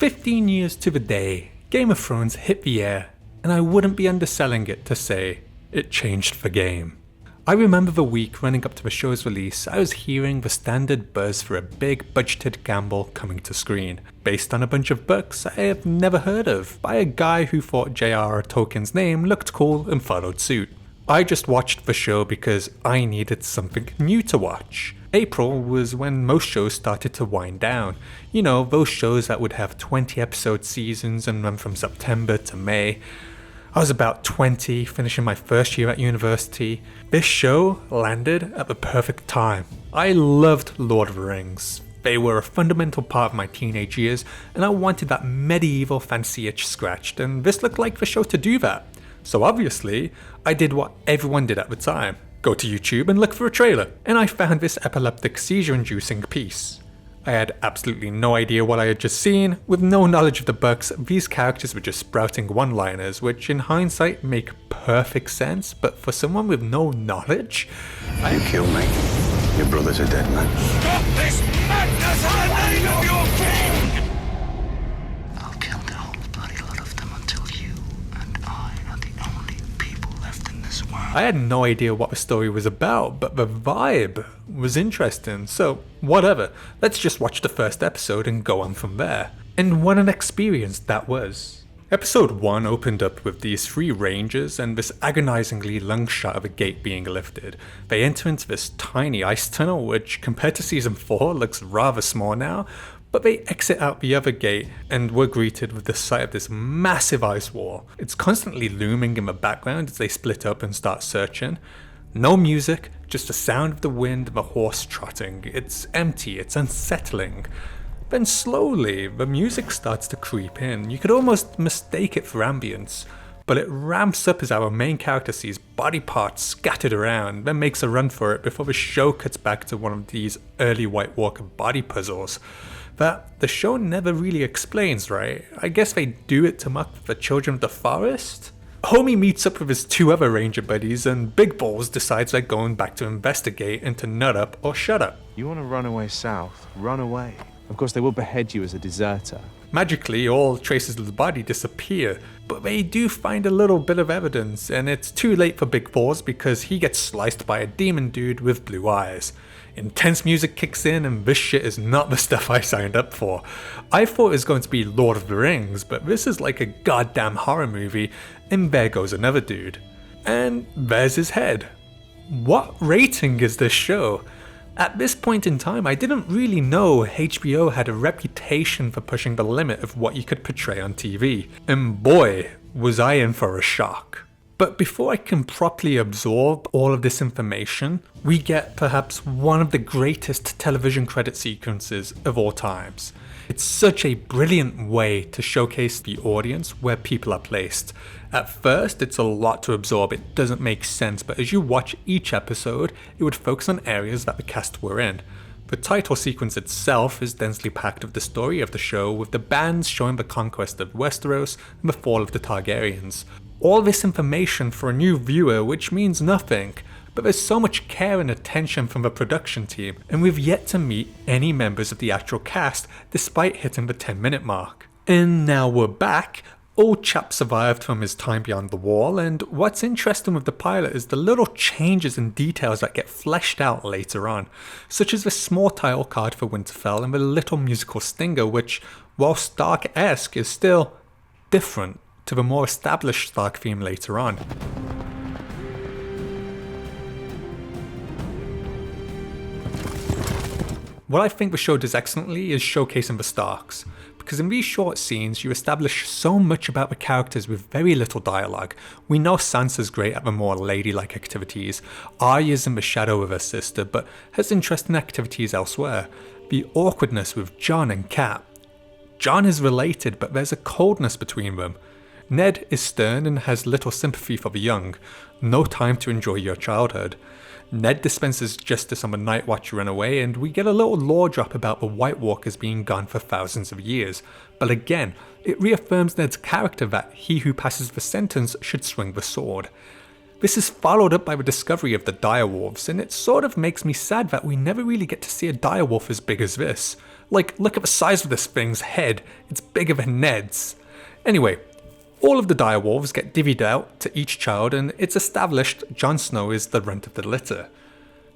15 years to the day, Game of Thrones hit the air, and I wouldn't be underselling it to say it changed the game. I remember the week running up to the show's release, I was hearing the standard buzz for a big budgeted gamble coming to screen, based on a bunch of books I have never heard of, by a guy who thought J.R.R. Tolkien's name looked cool and followed suit. I just watched the show because I needed something new to watch. April was when most shows started to wind down. You know, those shows that would have 20 episode seasons and run from September to May. I was about 20, finishing my first year at university. This show landed at the perfect time. I loved Lord of the Rings. They were a fundamental part of my teenage years, and I wanted that medieval fantasy itch scratched, and this looked like the show to do that. So obviously, I did what everyone did at the time. Go to YouTube and look for a trailer, and I found this epileptic seizure-inducing piece. I had absolutely no idea what I had just seen. With no knowledge of the books, these characters were just sprouting one-liners, which in hindsight make perfect sense, but for someone with no knowledge... You killed me. Your brother's a dead man. Stop this madness in the name of your king! I'll kill the whole bloody lot of them until you and I are the only people left in this world. I had no idea what the story was about, but the vibe was interesting, so whatever. Let's just watch the first episode and go on from there. And what an experience that was. Episode 1 opened up with these 3 rangers and this agonizingly long shot of a gate being lifted. They enter into this tiny ice tunnel, which compared to season 4 looks rather small now, but they exit out the other gate and were greeted with the sight of this massive ice wall. It's constantly looming in the background as they split up and start searching. No music, just the sound of the wind and the horse trotting. It's empty, it's unsettling. Then slowly, the music starts to creep in. You could almost mistake it for ambience, but it ramps up as our main character sees body parts scattered around, then makes a run for it before the show cuts back to one of these early White Walker body puzzles that the show never really explains, right? I guess they do it to mock the children of the forest? Homie meets up with his 2 other ranger buddies, and Big Balls decides they're going back to investigate and to nut up or shut up. You want to run away south? Run away. Of course, they will behead you as a deserter. Magically, all traces of the body disappear, but they do find a little bit of evidence, and it's too late for Big Balls because he gets sliced by a demon dude with blue eyes. Intense music kicks in, and this shit is not the stuff I signed up for. I thought it was going to be Lord of the Rings, but this is like a goddamn horror movie, and there goes another dude. And there's his head. What rating is this show? At this point in time, I didn't really know HBO had a reputation for pushing the limit of what you could portray on TV, and boy, was I in for a shock. But before I can properly absorb all of this information, we get perhaps one of the greatest television credit sequences of all times. It's such a brilliant way to showcase the audience where people are placed. At first, it's a lot to absorb, it doesn't make sense, but as you watch each episode, it would focus on areas that the cast were in. The title sequence itself is densely packed with the story of the show, with the bands showing the conquest of Westeros and the fall of the Targaryens. All this information for a new viewer, which means nothing, but there's so much care and attention from the production team, and we've yet to meet any members of the actual cast despite hitting the 10-minute mark. And now we're back. Old chap survived from his time beyond the wall, and what's interesting with the pilot is the little changes and details that get fleshed out later on, such as the small title card for Winterfell and the little musical stinger, which, while Stark-esque, is still different to the more established Stark theme later on. What I think the show does excellently is showcasing the Starks, because in these short scenes you establish so much about the characters with very little dialogue. We know Sansa's great at the more ladylike activities, Arya's in the shadow of her sister but has interesting activities elsewhere. The awkwardness with Jon and Cat. Jon is related but there's a coldness between them. Ned is stern and has little sympathy for the young, no time to enjoy your childhood. Ned dispenses justice on the Night Watch runaway, and we get a little lore drop about the White Walkers being gone for thousands of years. But again, it reaffirms Ned's character that he who passes the sentence should swing the sword. This is followed up by the discovery of the direwolves, and it sort of makes me sad that we never really get to see a direwolf as big as this. Like, look at the size of this thing's head, it's bigger than Ned's. Anyway, all of the direwolves get divvied out to each child, and it's established Jon Snow is the runt of the litter.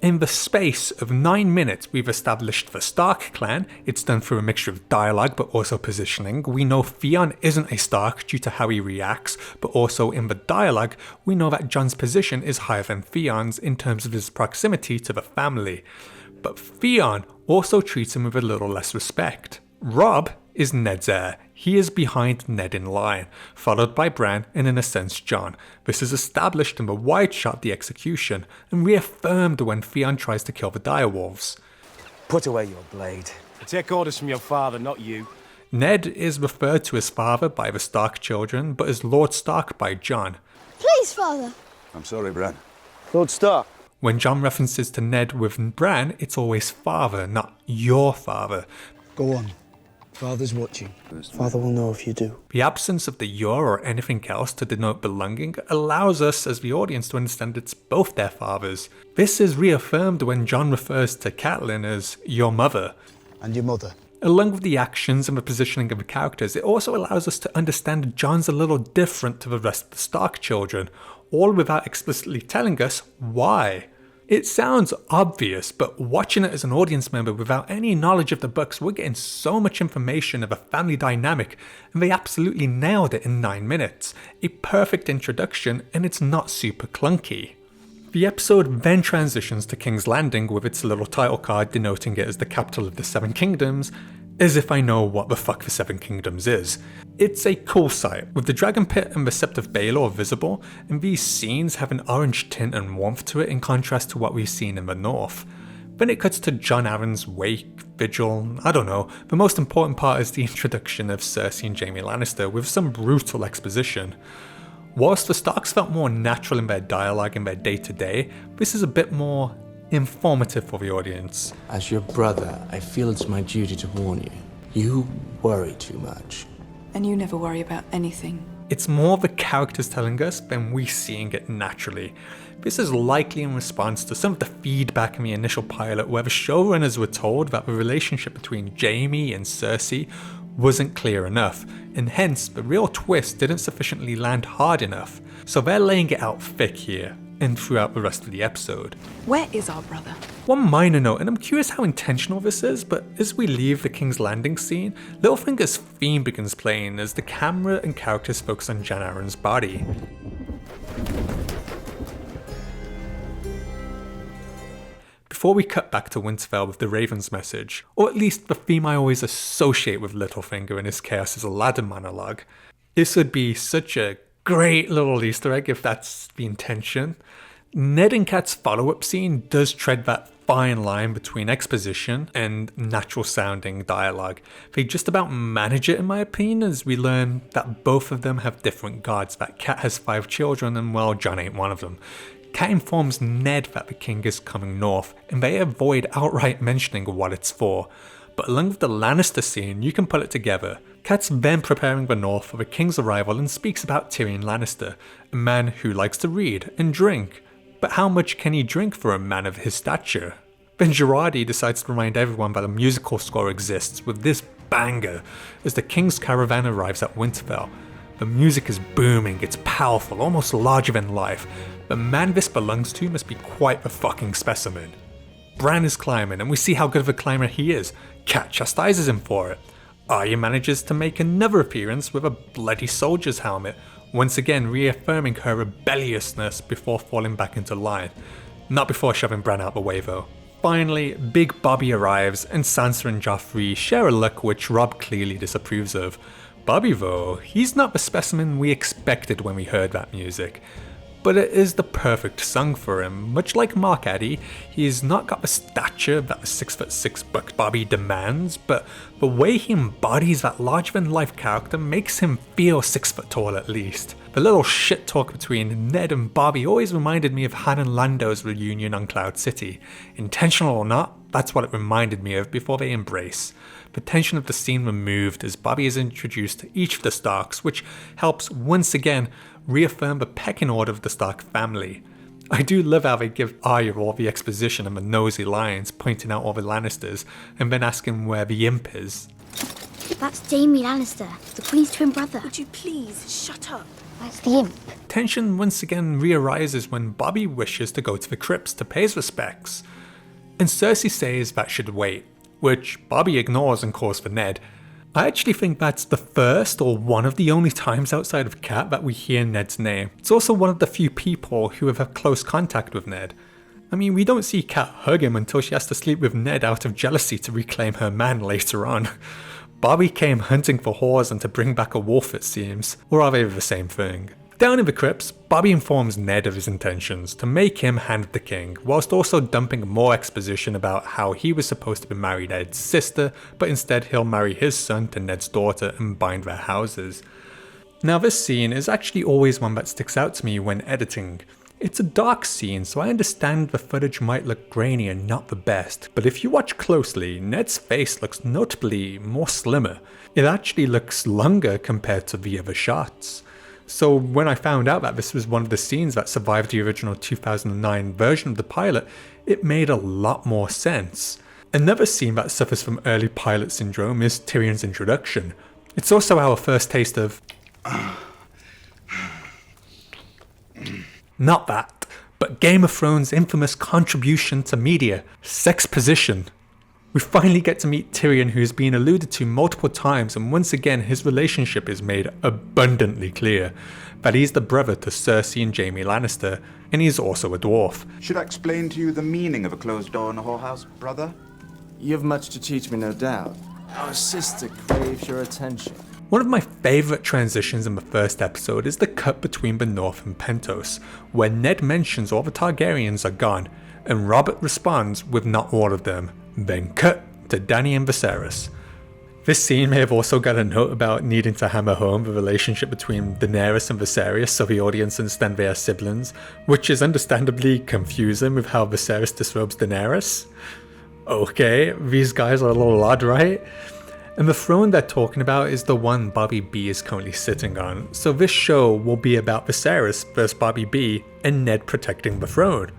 In the space of 9 minutes, we've established the Stark clan. It's done through a mixture of dialogue but also positioning. We know Theon isn't a Stark due to how he reacts, but also in the dialogue, we know that Jon's position is higher than Theon's in terms of his proximity to the family. But Theon also treats him with a little less respect. Robb is Ned's heir. He is behind Ned in line, followed by Bran and in a sense Jon. This is established in the wide shot The Execution, and reaffirmed when Theon tries to kill the direwolves. Put away your blade. I take orders from your father, not you. Ned is referred to as father by the Stark children, but as Lord Stark by Jon. Please, father. I'm sorry, Bran. Lord Stark. When Jon references to Ned with Bran, it's always father, not your father. Go on. Father's watching. Father will know if you do. The absence of the your or anything else to denote belonging allows us as the audience to understand it's both their fathers. This is reaffirmed when Jon refers to Catelyn as your mother. And your mother. Along with the actions and the positioning of the characters, it also allows us to understand Jon's a little different to the rest of the Stark children, all without explicitly telling us why. It sounds obvious, but watching it as an audience member without any knowledge of the books, we're getting so much information of a family dynamic, and they absolutely nailed it in 9 minutes. A perfect introduction, and it's not super clunky. The episode then transitions to King's Landing with its little title card denoting it as the capital of the Seven Kingdoms, as if I know what the fuck the Seven Kingdoms is. It's a cool sight, with the Dragon Pit and the Sept of Baelor visible, and these scenes have an orange tint and warmth to it in contrast to what we've seen in the north. Then it cuts to Jon Arryn's wake, vigil, I don't know. The most important part is the introduction of Cersei and Jaime Lannister with some brutal exposition. Whilst the Starks felt more natural in their dialogue and their day-to-day, this is a bit more informative for the audience. As your brother, I feel it's my duty to warn you. You worry too much. And you never worry about anything. It's more the characters telling us than we seeing it naturally. This is likely in response to some of the feedback in the initial pilot where the showrunners were told that the relationship between Jaime and Cersei wasn't clear enough, and hence the real twist didn't sufficiently land hard enough. So they're laying it out thick here, and throughout the rest of the episode. Where is our brother? One minor note, and I'm curious how intentional this is, but as we leave the King's Landing scene, Littlefinger's theme begins playing as the camera and characters focus on Jon Arryn's body. Before we cut back to Winterfell with the Raven's message, or at least the theme I always associate with Littlefinger and his Chaos is Aladdin monologue, this would be such a great little Easter egg if that's the intention. Ned and Kat's follow-up scene does tread that fine line between exposition and natural sounding dialogue. They just about manage it in my opinion, as we learn that both of them have different gods, that Kat has 5 children and well, Jon ain't one of them. Kat informs Ned that the king is coming north, and they avoid outright mentioning what it's for. But along with the Lannister scene, you can put it together. Kat's then preparing the north for the king's arrival and speaks about Tyrion Lannister, a man who likes to read and drink. But how much can he drink for a man of his stature? Then Girardi decides to remind everyone that a musical score exists with this banger as the king's caravan arrives at Winterfell. The music is booming, it's powerful, almost larger than life. The man this belongs to must be quite the fucking specimen. Bran is climbing, and we see how good of a climber he is. Kat chastises him for it. Arya manages to make another appearance with a bloody soldier's helmet, once again reaffirming her rebelliousness before falling back into line. Not before shoving Bran out the way though. Finally, Big Bobby arrives, and Sansa and Joffrey share a look which Robb clearly disapproves of. Bobby though, he's not the specimen we expected when we heard that music. But it is the perfect song for him. Much like Mark Addy, he's not got the stature that the 6'6" Buck Bobby demands, but the way he embodies that larger-than-life character makes him feel 6 foot tall at least. The little shit talk between Ned and Bobby always reminded me of Han and Lando's reunion on Cloud City. Intentional or not, that's what it reminded me of before they embrace. The tension of the scene removed as Bobby is introduced to each of the Starks, which helps once again reaffirm the pecking order of the Stark family. I do love how they give Arya all the exposition and the nosy lines pointing out all the Lannisters and then asking where the imp is. That's Jaime Lannister, the Queen's twin brother. Would you please shut up? That's the imp. Tension once again re-arises when Bobby wishes to go to the crypts to pay his respects, and Cersei says that should wait, which Bobby ignores and calls for Ned. I actually think that's the first or one of the only times outside of Cat that we hear Ned's name. It's also one of the few people who have had close contact with Ned. I mean, we don't see Cat hug him until she has to sleep with Ned out of jealousy to reclaim her man later on. Bobby came hunting for whores and to bring back a wolf, it seems. Or are they the same thing? Down in the crypts, Bobby informs Ned of his intentions to make him Hand of the King, whilst also dumping more exposition about how he was supposed to be married Ned's sister, but instead he'll marry his son to Ned's daughter and bind their houses. Now this scene is actually always one that sticks out to me when editing. It's a dark scene, so I understand the footage might look grainy and not the best, but if you watch closely, Ned's face looks notably more slimmer. It actually looks longer compared to the other shots. So when I found out that this was one of the scenes that survived the original 2009 version of the pilot, it made a lot more sense. Another scene that suffers from early pilot syndrome is Tyrion's introduction. It's also our first taste of... not that, but Game of Thrones' infamous contribution to media, sexposition. We finally get to meet Tyrion, who's been alluded to multiple times, and once again his relationship is made abundantly clear. That he's the brother to Cersei and Jaime Lannister, and he's also a dwarf. Should I explain to you the meaning of a closed door in a whorehouse, brother? You've much to teach me, no doubt. Our sister craves your attention. One of my favourite transitions in the first episode is the cut between the North and Pentos, where Ned mentions all the Targaryens are gone, and Robert responds with not all of them, then cut to Dany and Viserys. This scene may have also got a note about needing to hammer home the relationship between Daenerys and Viserys so the audience understand they are siblings, which is understandably confusing with how Viserys disrobes Daenerys. Okay, these guys are a little odd, right? And the throne they're talking about is the one Bobby B is currently sitting on, so this show will be about Viserys versus Bobby B and Ned protecting the throne.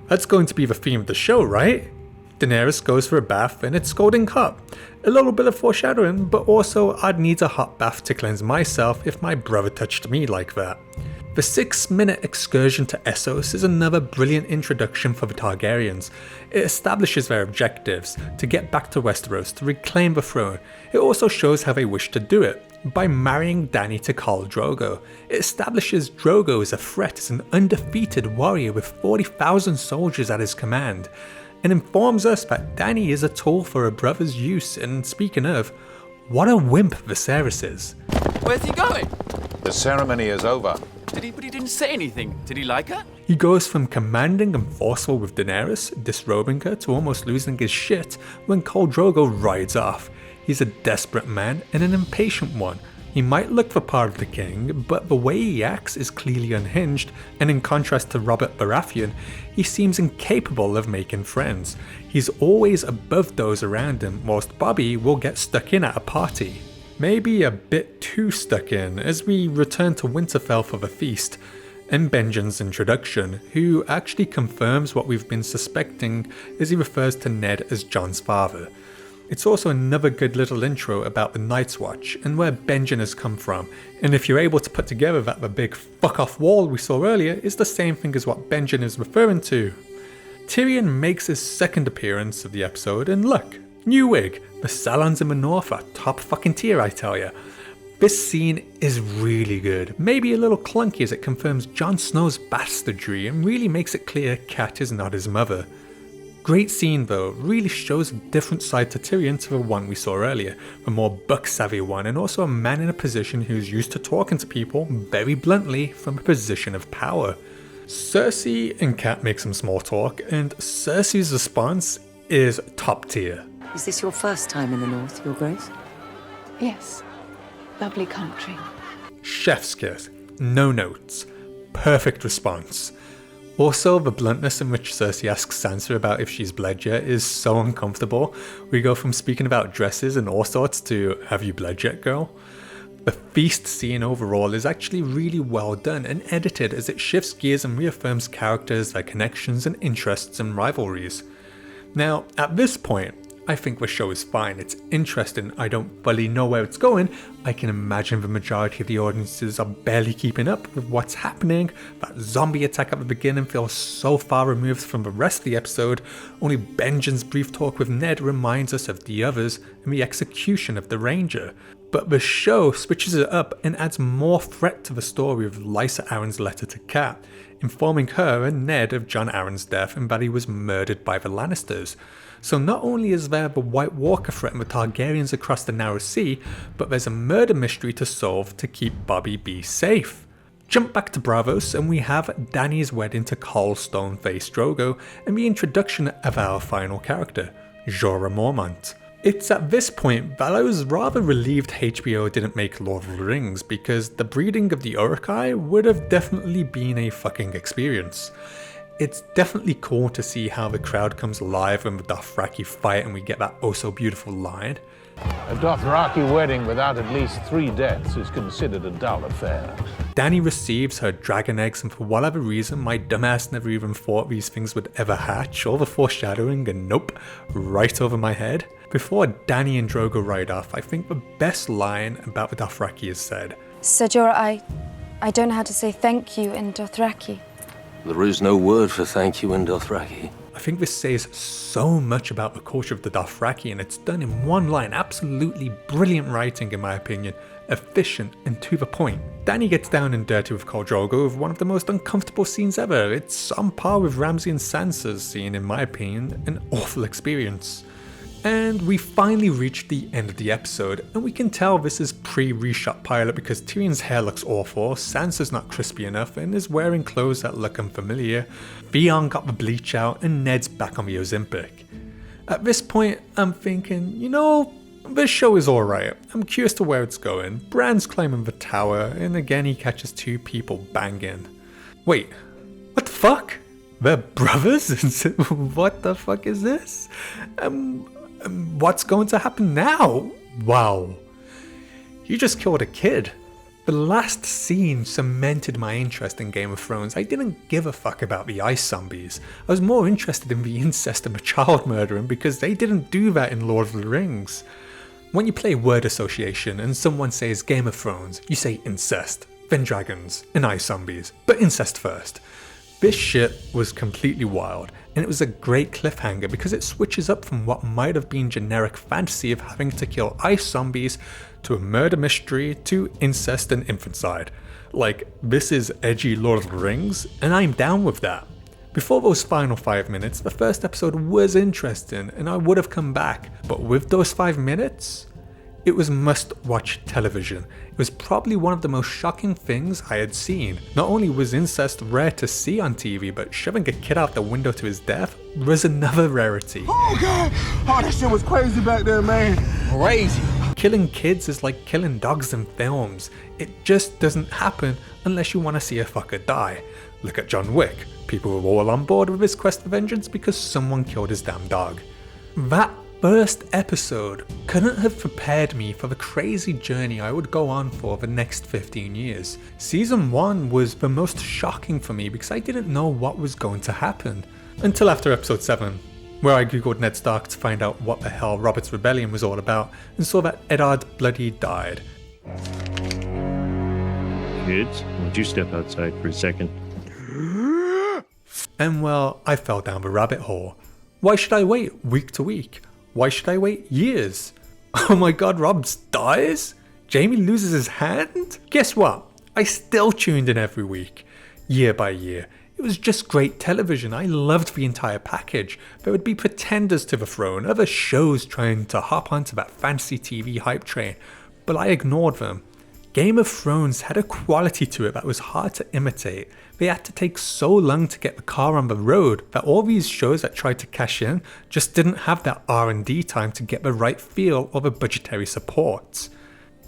That's going to be the theme of the show, right? Daenerys goes for a bath and it's scalding hot. A little bit of foreshadowing, but also I'd need a hot bath to cleanse myself if my brother touched me like that. The 6-minute excursion to Essos is another brilliant introduction for the Targaryens. It establishes their objectives, to get back to Westeros, to reclaim the throne. It also shows how they wish to do it, by marrying Dany to Khal Drogo. It establishes Drogo as a threat as an undefeated warrior with 40,000 soldiers at his command, and informs us that Dany is a tool for her brother's use, and speaking of, what a wimp Viserys is. Where's he going? The ceremony is over. But he didn't say anything. Did he like her? He goes from commanding and forceful with Daenerys, disrobing her, to almost losing his shit when Khal Drogo rides off. He's a desperate man and an impatient one. He might look the part of the king, but the way he acts is clearly unhinged, and in contrast to Robert Baratheon, he seems incapable of making friends. He's always above those around him, whilst Bobby will get stuck in at a party. Maybe a bit too stuck in as we return to Winterfell for the feast, and Benjen's introduction, who actually confirms what we've been suspecting as he refers to Ned as Jon's father. It's also another good little intro about the Night's Watch and where Benjen has come from, and if you're able to put together that the big fuck off wall we saw earlier is the same thing as what Benjen is referring to. Tyrion makes his second appearance of the episode, and look, new wig, the salons in the north are top fucking tier, I tell ya. This scene is really good, maybe a little clunky as it confirms Jon Snow's bastardry and really makes it clear Cat is not his mother. Great scene though, really shows a different side to Tyrion to the one we saw earlier, a more buck-savvy one and also a man in a position who's used to talking to people very bluntly from a position of power. Cersei and Cat make some small talk, and Cersei's response is top tier. Is this your first time in the north, Your Grace? Yes. Lovely country. Chef's kiss, no notes, perfect response. Also, the bluntness in which Cersei asks Sansa about if she's bled yet is so uncomfortable. We go from speaking about dresses and all sorts to, have you bled yet, girl? The feast scene overall is actually really well done and edited as it shifts gears and reaffirms characters, their connections and interests and rivalries. Now, at this point, I think the show is fine, it's interesting, I don't fully know where it's going, I can imagine the majority of the audiences are barely keeping up with what's happening, that zombie attack at the beginning feels so far removed from the rest of the episode, only Benjen's brief talk with Ned reminds us of the others and the execution of the Ranger. But the show switches it up and adds more threat to the story of Lysa Arryn's letter to Cat, informing her and Ned of Jon Arryn's death and that he was murdered by the Lannisters. So not only is there the White Walker threat and the Targaryens across the Narrow Sea, but there's a murder mystery to solve to keep Bobby B safe. Jump back to Braavos and we have Dany's wedding to Cold Stone-faced Drogo and the introduction of our final character, Jorah Mormont. It's at this point that I was rather relieved HBO didn't make Lord of the Rings because the breeding of the Uruk-hai would have definitely been a fucking experience. It's definitely cool to see how the crowd comes alive when the Dothraki fight and we get that oh so beautiful line. A Dothraki wedding without at least 3 deaths is considered a dull affair. Dany receives her dragon eggs and for whatever reason my dumbass never even thought these things would ever hatch, all the foreshadowing and nope, right over my head. Before Dany and Drogo ride off, I think the best line about the Dothraki is said. Sir Jorah, I don't know how to say thank you in Dothraki. There is no word for thank you in Dothraki. I think this says so much about the culture of the Dothraki and it's done in one line, absolutely brilliant writing in my opinion, efficient and to the point. Dany gets down and dirty with Khal Drogo with one of the most uncomfortable scenes ever. It's on par with Ramsay and Sansa's scene in my opinion, an awful experience. And we finally reached the end of the episode, and we can tell this is pre-reshot pilot because Tyrion's hair looks awful, Sansa's not crispy enough and is wearing clothes that look unfamiliar, Theon got the bleach out, and Ned's back on the Ozempic. At this point, I'm thinking, you know, this show is alright, I'm curious to where it's going. Bran's climbing the tower, and again he catches 2 people banging. Wait, what the fuck? They're brothers? What the fuck is this? What's going to happen now? Wow. You just killed a kid. The last scene cemented my interest in Game of Thrones. I didn't give a fuck about the ice zombies. I was more interested in the incest and the child murdering because they didn't do that in Lord of the Rings. When you play word association and someone says Game of Thrones, you say incest, then dragons, and ice zombies, but incest first. This shit was completely wild, and it was a great cliffhanger because it switches up from what might have been generic fantasy of having to kill ice zombies to a murder mystery to incest and infanticide. Like, this is edgy Lord of the Rings, and I'm down with that. Before those final 5 minutes, the first episode was interesting and I would have come back, but with those 5 minutes, it was must-watch television. It was probably one of the most shocking things I had seen. Not only was incest rare to see on TV, but shoving a kid out the window to his death was another rarity. Oh god! Oh, that shit was crazy back there, man. Crazy. Killing kids is like killing dogs in films. It just doesn't happen unless you want to see a fucker die. Look at John Wick. People were all on board with his quest for vengeance because someone killed his damn dog. That first episode couldn't have prepared me for the crazy journey I would go on for the next 15 years. Season 1 was the most shocking for me because I didn't know what was going to happen. Until after episode 7, where I googled Ned Stark to find out what the hell Robert's Rebellion was all about and saw that Eddard bloody died. Kids, won't you step outside for a second? And well, I fell down the rabbit hole. Why should I wait week to week? Why should I wait years? Oh my god, Robb dies? Jaime loses his hand? Guess what? I still tuned in every week, year by year. It was just great television. I loved the entire package. There would be pretenders to the throne, other shows trying to hop onto that fantasy TV hype train, but I ignored them. Game of Thrones had a quality to it that was hard to imitate. They had to take so long to get the car on the road that all these shows that tried to cash in just didn't have that R&D time to get the right feel or the budgetary support.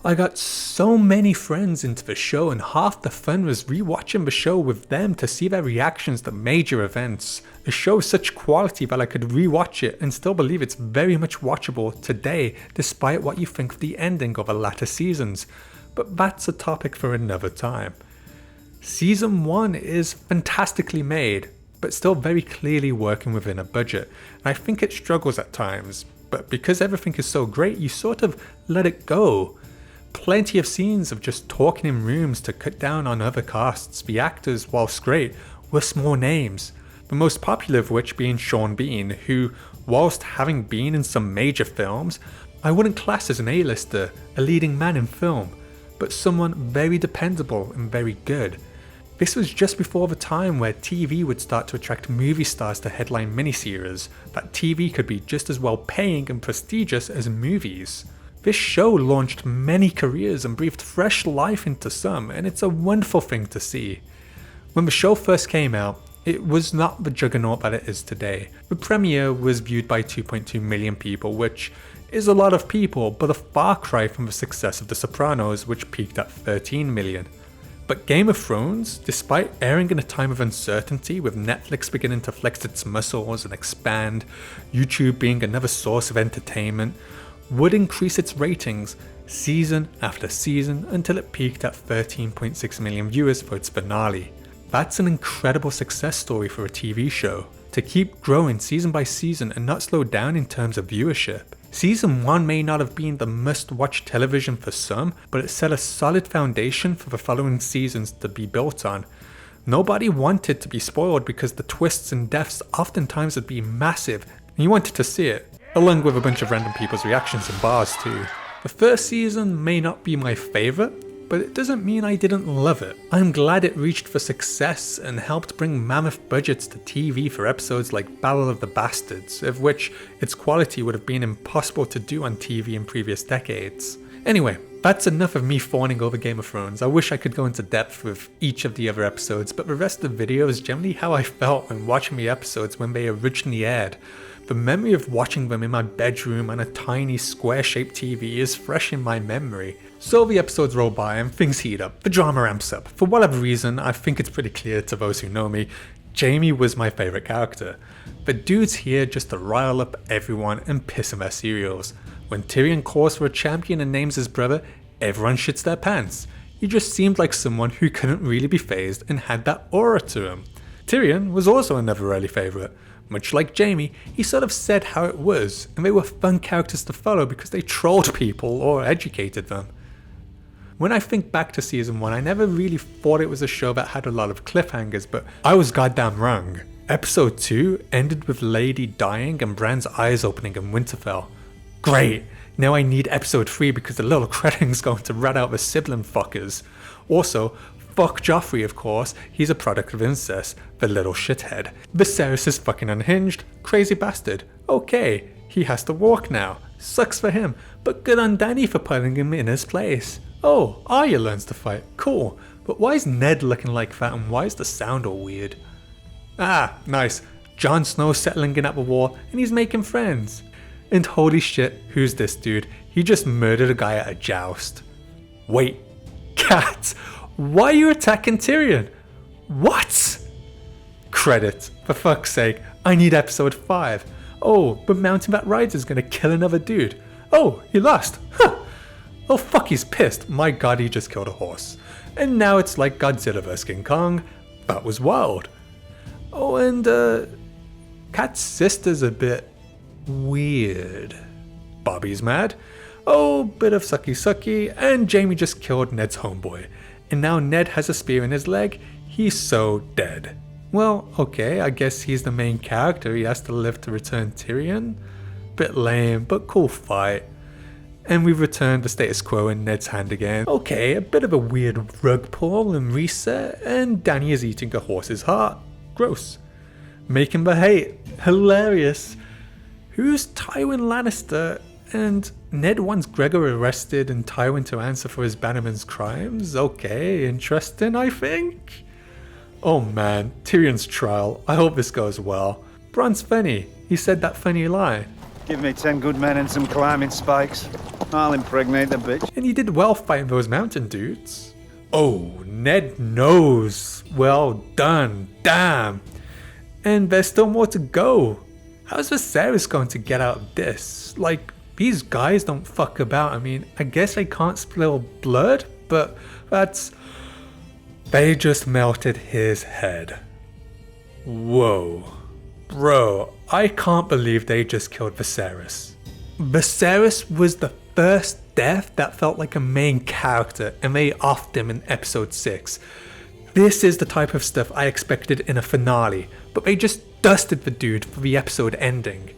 I got so many friends into the show and half the fun was rewatching the show with them to see their reactions to major events. A show of such quality that I could rewatch it and still believe it's very much watchable today despite what you think of the ending of the latter seasons. but that's a topic for another time. Season 1 is fantastically made, but still very clearly working within a budget, and I think it struggles at times, but because everything is so great, you sort of let it go. Plenty of scenes of just talking in rooms to cut down on other casts. The actors, whilst great, were small names, the most popular of which being Sean Bean, who, whilst having been in some major films, I wouldn't class as an A-lister, a leading man in film, but someone very dependable and very good. This was just before the time where TV would start to attract movie stars to headline miniseries, that TV could be just as well paying and prestigious as movies. This show launched many careers and breathed fresh life into some, and it's a wonderful thing to see. When the show first came out, it was not the juggernaut that it is today. The premiere was viewed by 2.2 million people, which is a lot of people, but a far cry from the success of The Sopranos, which peaked at 13 million. But Game of Thrones, despite airing in a time of uncertainty with Netflix beginning to flex its muscles and expand, YouTube being another source of entertainment, would increase its ratings season after season until it peaked at 13.6 million viewers for its finale. That's an incredible success story for a TV show, to keep growing season by season and not slow down in terms of viewership. Season 1 may not have been the must-watch television for some, but it set a solid foundation for the following seasons to be built on. Nobody wanted to be spoiled because the twists and deaths oftentimes would be massive, and you wanted to see it, along with a bunch of random people's reactions in bars too. The first season may not be my favourite, but it doesn't mean I didn't love it. I'm glad it reached for success and helped bring mammoth budgets to TV for episodes like Battle of the Bastards, of which its quality would have been impossible to do on TV in previous decades. Anyway, that's enough of me fawning over Game of Thrones. I wish I could go into depth with each of the other episodes, but the rest of the video is generally how I felt when watching the episodes when they originally aired. The memory of watching them in my bedroom on a tiny square-shaped TV is fresh in my memory. So the episodes roll by and things heat up, the drama ramps up. For whatever reason, I think it's pretty clear to those who know me, Jaime was my favourite character. The dude's here just to rile up everyone and piss in their cereals. When Tyrion calls for a champion and names his brother, everyone shits their pants. He just seemed like someone who couldn't really be fazed and had that aura to him. Tyrion was also another early favourite. Much like Jaime, he sort of said how it was, and they were fun characters to follow because they trolled people or educated them. When I think back to season 1, I never really thought it was a show that had a lot of cliffhangers, but I was goddamn wrong. Episode 2 ended with Lady dying and Bran's eyes opening in Winterfell. Great! Now I need episode 3 because the little Cretting's going to rat out the sibling fuckers. Also, fuck Joffrey, of course, he's a product of incest, the little shithead. Viserys is fucking unhinged, crazy bastard. Okay, he has to walk now. Sucks for him, but good on Dany for putting him in his place. Oh, Arya learns to fight, cool. But why is Ned looking like that and why is the sound all weird? Ah, nice. Jon Snow's settling in at the war and he's making friends. And holy shit, who's this dude? He just murdered a guy at a joust. Wait, Cat, why are you attacking Tyrion? What? Credit, for fuck's sake, I need episode 5. Oh, but Mountain Bat Rider's gonna kill another dude. Oh, he lost. Huh. Oh fuck, he's pissed. My god, he just killed a horse. And now it's like Godzilla vs King Kong. That was wild. Oh, and Cat's sister's a bit weird. Bobby's mad. Oh, bit of sucky, and Jaime just killed Ned's homeboy. And now Ned has a spear in his leg. He's so dead. Well, okay, I guess he's the main character. He has to live to return Tyrion. Bit lame, but cool fight. And we've returned the status quo in Ned's hand again. Okay, a bit of a weird rug pull and reset, and Dany is eating a horse's heart. Gross. Making the hate. Hilarious. Who's Tywin Lannister? And Ned wants Gregor arrested and Tywin to answer for his bannerman's crimes? Okay, interesting, I think. Oh man, Tyrion's trial. I hope this goes well. Bron's funny. He said that funny line. Give me 10 good men and some climbing spikes. I'll impregnate the bitch. And he did well fighting those mountain dudes. Oh, Ned knows. Well done. Damn. And there's still more to go. How's Viserys going to get out of this? Like, these guys don't fuck about. I mean, I guess I can't spill blood, but they just melted his head. Whoa. Bro, I can't believe they just killed Viserys. Viserys was the first death that felt like a main character, and they offed him in episode 6. This is the type of stuff I expected in a finale, but they just dusted the dude for the episode ending.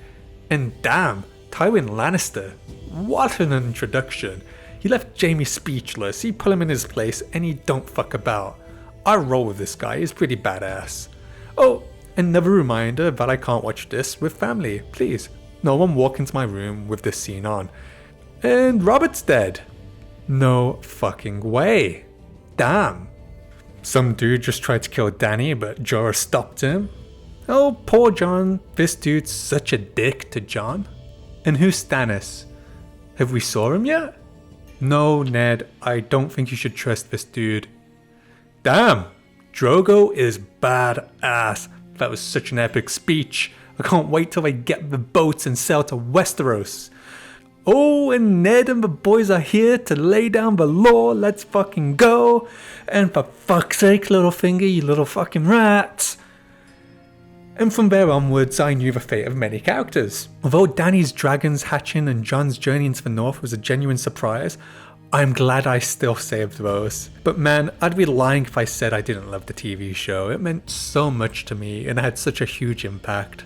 And damn, Tywin Lannister, what an introduction. He left Jaime speechless, he put him in his place, and he don't fuck about. I roll with this guy, he's pretty badass. Oh, another reminder that I can't watch this with family, please. No one walk into my room with this scene on. And Robert's dead. No fucking way. Damn. Some dude just tried to kill Dany, but Jorah stopped him. Oh, poor Jon. This dude's such a dick to Jon. And who's Stannis? Have we saw him yet? No, Ned, I don't think you should trust this dude. Damn. Drogo is badass. That was such an epic speech. I can't wait till they get the boats and sail to Westeros. Oh, and Ned and the boys are here to lay down the law. Let's fucking go. And for fuck's sake, Littlefinger, you little fucking rats. And from there onwards, I knew the fate of many characters. Although Dany's dragons hatching and Jon's journey into the north was a genuine surprise, I'm glad I still saved those. But man, I'd be lying if I said I didn't love the TV show. It meant so much to me and had such a huge impact.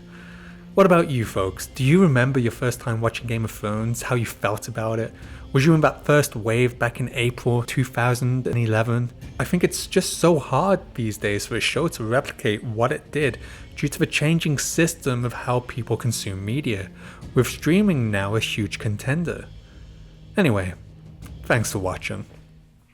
What about you folks? Do you remember your first time watching Game of Thrones? How you felt about it? Was you in that first wave back in April 2011? I think it's just so hard these days for a show to replicate what it did due to the changing system of how people consume media, with streaming now a huge contender. Anyway, thanks for watching.